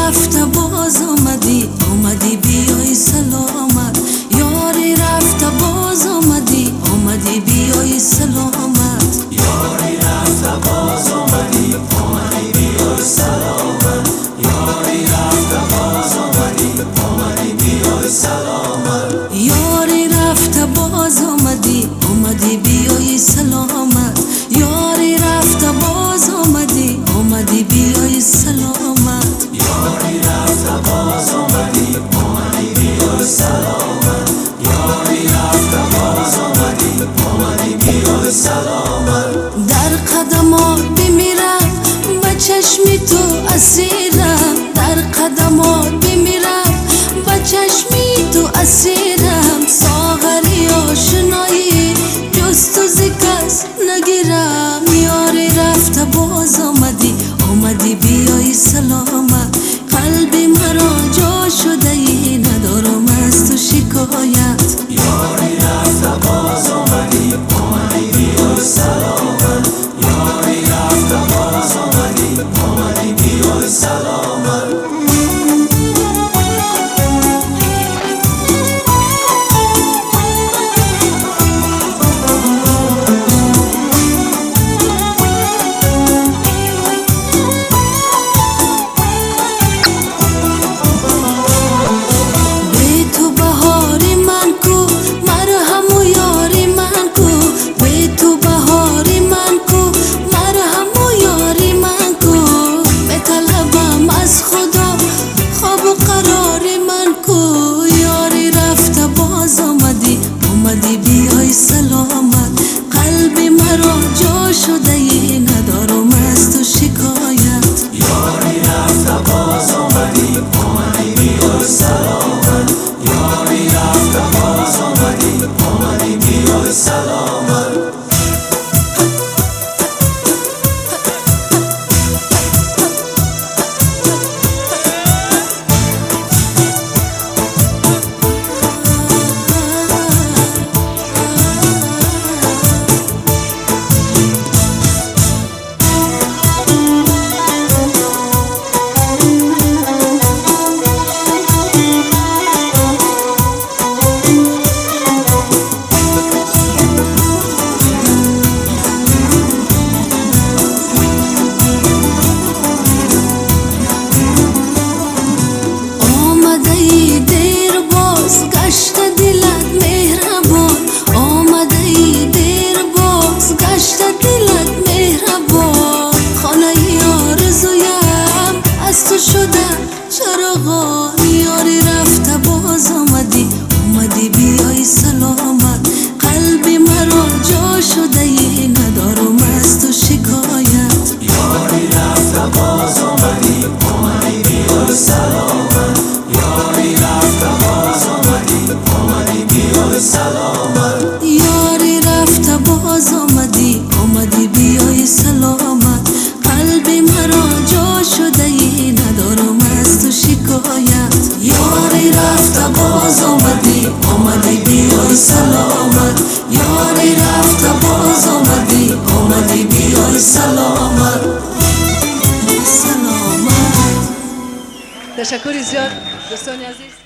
رفته باز اومدی بیای سلامت. یاری رفته باز اومدی بیای سلامت. یاری رفته باز اومدی بیای سلامت. یاری رفته باز اومدی بیای سلامت. یاری رفته باز اومدی بیای سلامت. یاری رفته باز اومدی بیای سلامت. یاری رفته باز اومدی بیای سلامت. یاری رفته باز اومدی بیای سلامت. در قدمات بمیرم به چشمی تو اسیرم. در قدمات بمیرم به چشمی تو اسیرم. ساغری آشنایی جز تو ز کس نگیرم. یاری رفته باز اومدی بیای سلامت. قلبی مرا جا شده ای ندارم از تو شکایت. یاری رفته باز اومدی بیای سلامت. یاری رفته باز اومدی بیای سلامت. اومدی بیای سلامت. قلبی مرا جا شده ای ندارم از تو شکایت. یاری رفته باز اومدی بیای سلامت. یاری رفته باز اومدی بیای سلامت. یاری رفته باز اومدی بیای سلامت. قلبی مرا جا شده ای ندارم از تو شکایت. یاری رفته باز اومدی بیای سلامت. یاری رفته باز اومدی بیای سلامت. یاری رفته باز اومدی بیای سلامت. قلبی مرا جا شده ای ندارم از تو شکایت. یاری رفته باز اومدی بیای سلامت. یاری رفته باز اومدی بیای سلامت. تشکر زیاد دوستان عزیز.